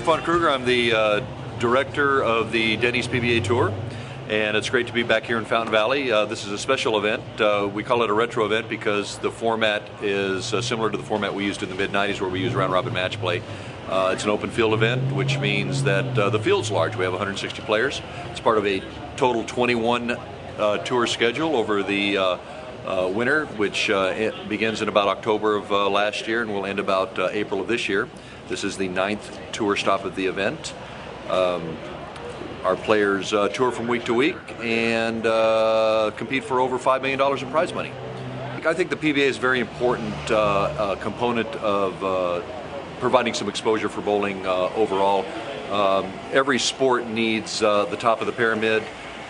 von Kruger. I'm the director of the Denny's PBA Tour, and it's great to be back here in Fountain Valley. This is a special event. We call it a retro event because the format is similar to the format we used in the mid-90s, where we use round-robin match play. It's an open field event, which means that the field's large. We have 160 players. It's part of a total 21 tour schedule over the winter, which begins in about October of last year and will end about April of this year. This is the 9th tour stop of the event. Our players tour from week to week and compete for over $5 million in prize money. I think the PBA is a very important component of providing some exposure for bowling overall. Every sport needs the top of the pyramid.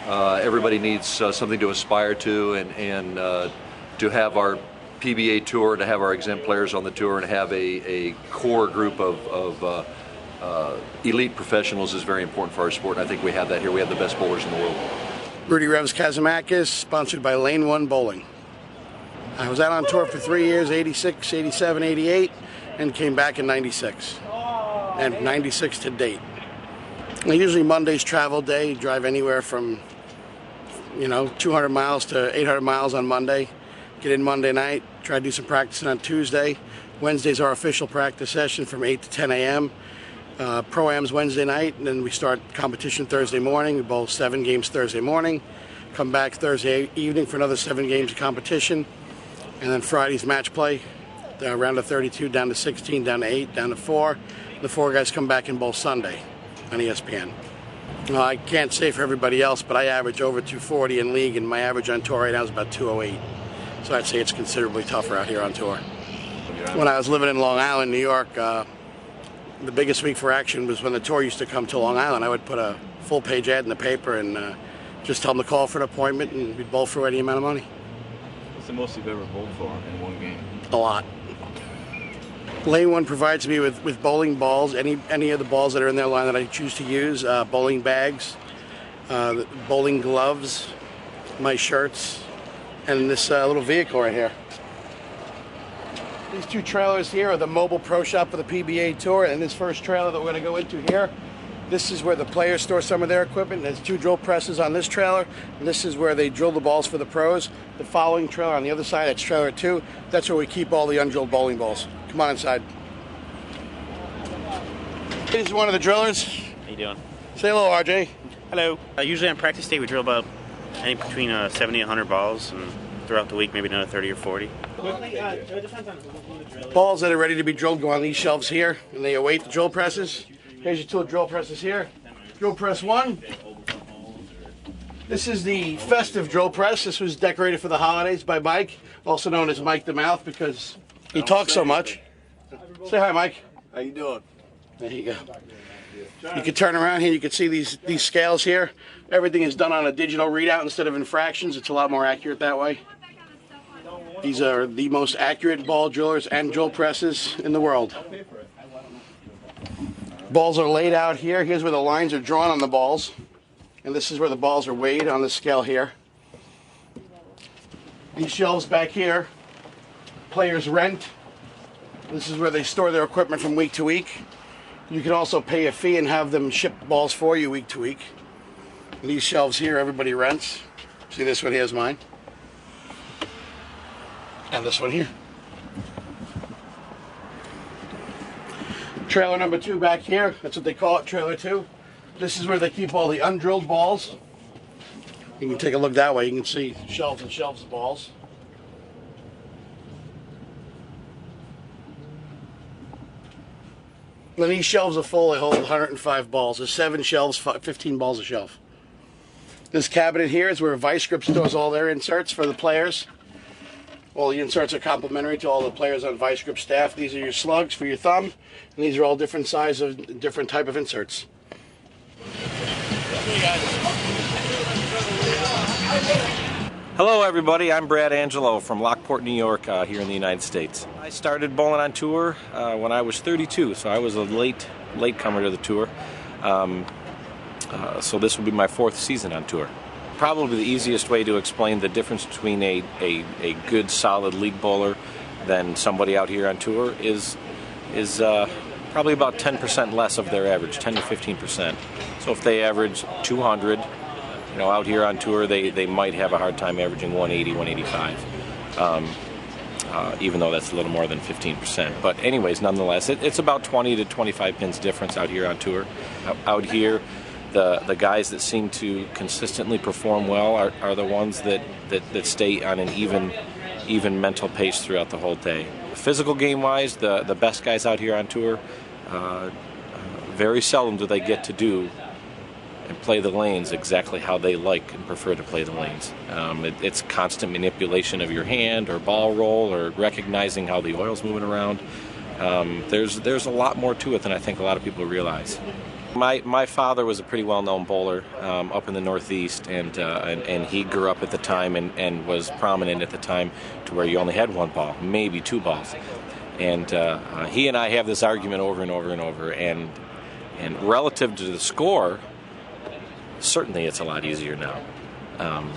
Everybody needs something to aspire to, and to have our PBA tour, to have our exempt players on the tour, and have a core group of elite professionals is very important for our sport, and I think we have that here. We have the best bowlers in the world. Rudy Revs Kazamakis, sponsored by Lane 1 Bowling. I was out on tour for 3 years, 86, 87, 88, and came back in 96. And 96 to date. And usually Monday's travel day, drive anywhere from 200 miles to 800 miles on Monday. Get in Monday night, try to do some practicing on Tuesday. Wednesday's our official practice session from 8 to 10 a.m. Pro-Am's Wednesday night, and then we start competition Thursday morning. We bowl 7 games Thursday morning, come back Thursday evening for another 7 games of competition, and then Friday's match play, round of 32, down to 16, down to 8, down to 4. The 4 guys come back and bowl Sunday on ESPN. I can't say for everybody else, but I average over 240 in league, and my average on tour right now is about 208. So I'd say it's considerably tougher out here on tour. When I was living in Long Island, New York, the biggest week for action was when the tour used to come to Long Island. I would put a full-page ad in the paper and just tell them to call for an appointment, and we'd bowl for any amount of money. What's the most you've ever bowled for in one game? A lot. Lane 1 provides me with bowling balls, any of the balls that are in their line that I choose to use, bowling bags, bowling gloves, my shirts, and this little vehicle right here. These 2 trailers here are the mobile pro shop for the PBA Tour, and this first trailer that we're going to go into here, this is where the players store some of their equipment. There's 2 drill presses on this trailer, and this is where they drill the balls for the pros. The following trailer on the other side, that's trailer 2. That's where we keep all the undrilled bowling balls. Come on inside. This is one of the drillers. How you doing? Say hello, RJ. Hello. Usually on practice day we drill about between 70 and 100 balls, and throughout the week maybe another 30 or 40. Balls that are ready to be drilled go on these shelves here, and they await the drill presses. Here's your 2 drill presses here. Drill press 1. This is the festive drill press. This was decorated for the holidays by Mike, also known as Mike the Mouth, because he talks so much. Say hi, Mike. How you doing? There you go. You can turn around here. You can see these scales here. Everything is done on a digital readout instead of in fractions. It's a lot more accurate that way. These are the most accurate ball drillers and drill presses in the world. Balls are laid out here. Here's where the lines are drawn on the balls. And this is where the balls are weighed on the scale here. These shelves back here, players rent. This is where they store their equipment from week to week. You can also pay a fee and have them ship balls for you week to week. And these shelves here, everybody rents. See, this one here is mine. And this one here. Trailer number 2 back here, that's what they call it, trailer 2. This is where they keep all the undrilled balls. You can take a look that way, you can see shelves and shelves of balls. When these shelves are full, they hold 105 balls. There's 7 shelves, 15 balls a shelf. This cabinet here is where Vice Grip stores all their inserts for the players. All the inserts are complimentary to all the players on Vice Grip staff. These are your slugs for your thumb, and these are all different sizes, different type of inserts. Hello everybody, I'm Brad Angelo from Lockport, New York, here in the United States. I started bowling on tour when I was 32, so I was a late comer to the tour. So this will be my 4th season on tour. Probably the easiest way to explain the difference between a good solid league bowler than somebody out here on tour is probably about 10% less of their average, 10 to 15%. So if they average 200, out here on tour, they might have a hard time averaging 180, 185, even though that's a little more than 15%. But anyways, nonetheless, it's about 20 to 25 pins difference out here on tour. Out here, the guys that seem to consistently perform well are the ones that stay on an even mental pace throughout the whole day. Physical game-wise, the best guys out here on tour, very seldom do they get to do and play the lanes exactly how they like and prefer to play the lanes. It's constant manipulation of your hand or ball roll or recognizing how the oil's moving around. There's a lot more to it than I think a lot of people realize. My father was a pretty well-known bowler up in the Northeast, and he grew up at the time and was prominent at the time to where you only had one ball, maybe two balls. And he and I have this argument over and over and over. And relative to the score, certainly it's a lot easier now.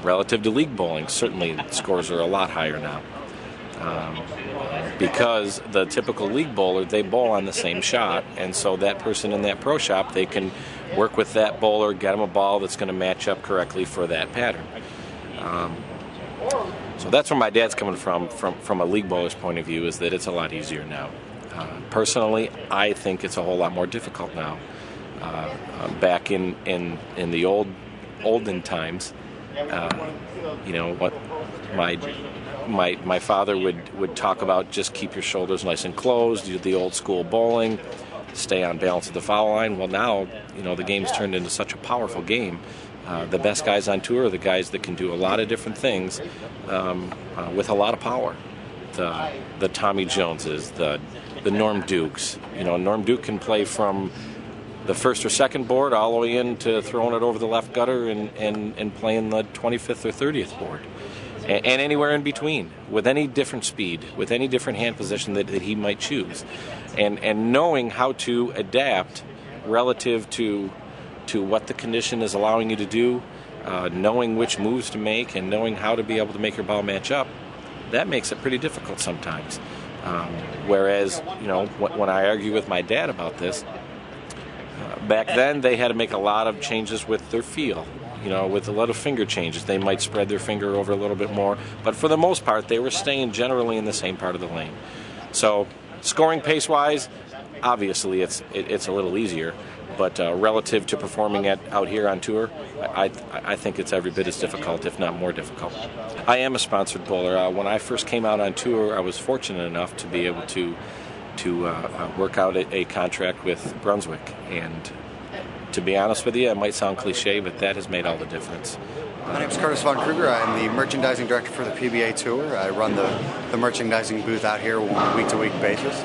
Relative to league bowling, certainly the scores are a lot higher now. Because the typical league bowler, they bowl on the same shot, and so that person in that pro shop, they can work with that bowler, get them a ball that's going to match up correctly for that pattern. So that's where my dad's coming from a league bowler's point of view, is that it's a lot easier now. Personally, I think it's a whole lot more difficult now. Back in the olden times, what my father would talk about, just keep your shoulders nice and closed, do the old school bowling, stay on balance at the foul line. Well, now, the game's turned into such a powerful game. The best guys on tour are the guys that can do a lot of different things with a lot of power. The Tommy Joneses, the Norm Dukes. Norm Duke can play from the first or second board all the way into throwing it over the left gutter and playing the 25th or 30th board. And anywhere in between, with any different speed, with any different hand position that he might choose. And knowing how to adapt relative to what the condition is allowing you to do, knowing which moves to make, and knowing how to be able to make your ball match up, that makes it pretty difficult sometimes. Whereas, when I argue with my dad about this, back then they had to make a lot of changes with their feel. With a lot of finger changes. They might spread their finger over a little bit more, but for the most part, they were staying generally in the same part of the lane. So, scoring pace-wise, obviously it's a little easier, but relative to performing out here on tour, I think it's every bit as difficult, if not more difficult. I am a sponsored bowler. When I first came out on tour, I was fortunate enough to be able to work out a contract with Brunswick, and to be honest with you, it might sound cliche, but that has made all the difference. My name is Curtis Von Kruger. I'm the merchandising director for the PBA Tour. I run the merchandising booth out here on a week-to-week basis.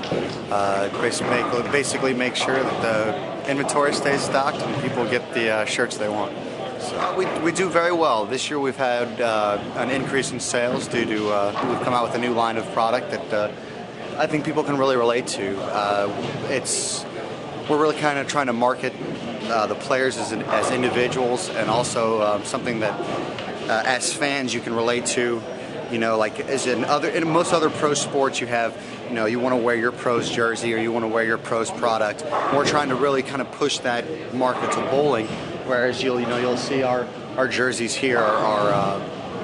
Basically make sure that the inventory stays stocked and people get the shirts they want. So we do very well. This year we've had an increase in sales due to we've come out with a new line of product that I think people can really relate to. We're really kind of trying to market the players as individuals, and also something that as fans you can relate to. Like as in most other pro sports, you have, you want to wear your pro's jersey or you want to wear your pro's product. We're trying to really kind of push that market to bowling, whereas you'll see our jerseys here are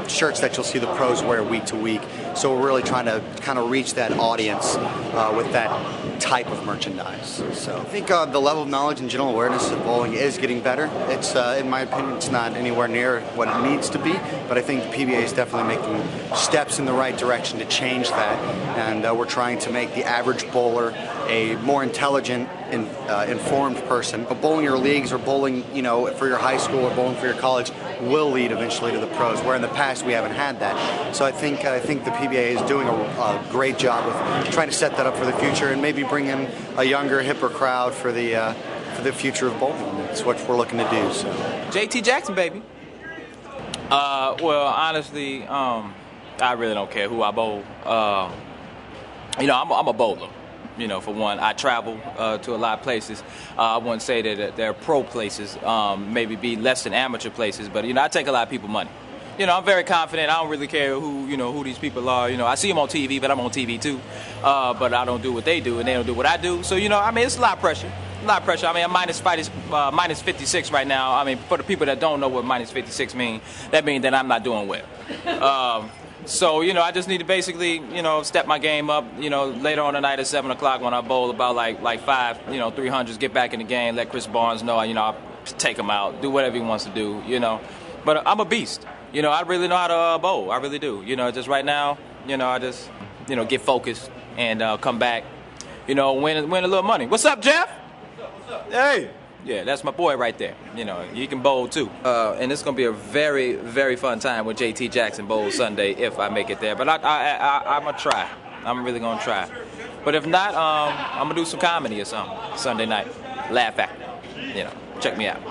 shirts that you'll see the pros wear week to week. So we're really trying to kind of reach that audience with that type of merchandise. So I think the level of knowledge and general awareness of bowling is getting better. It's, in my opinion, it's not anywhere near what it needs to be, but I think the PBA is definitely making steps in the right direction to change that, and we're trying to make the average bowler a more intelligent, informed person. But bowling your leagues or bowling, for your high school or bowling for your college will lead eventually to the pros, where in the past we haven't had that. So I think the PBA is doing a great job of trying to set that up for the future and maybe bring in a younger, hipper crowd for the future of bowling. That's what we're looking to do. So. JT Jackson, baby. Well, honestly, I really don't care who I bowl. I'm a bowler. For one, I travel to a lot of places. I wouldn't say that they're pro places, maybe be less than amateur places, but I take a lot of people's money. I'm very confident. I don't really care who these people are. I see them on TV, but I'm on TV too. But I don't do what they do, and they don't do what I do. So, it's a lot of pressure. A lot of pressure. I'm minus 56 right now. For the people that don't know what minus 56 means, that means that I'm not doing well. So, I just need to basically, step my game up, later on tonight at 7 o'clock when I bowl about like 5, 300s, get back in the game, let Chris Barnes know, I'll take him out, do whatever he wants to do, But I'm a beast. I really know how to bowl. I really do. Just right now, I just, get focused and come back, win a little money. What's up, Jeff? Hey. Yeah, that's my boy right there. He can bowl too. And it's going to be a very, very fun time when JT Jackson bowls Sunday if I make it there. But I'm going to try. I'm really going to try. But if not, I'm going to do some comedy or something Sunday night. Laugh Factory. Check me out.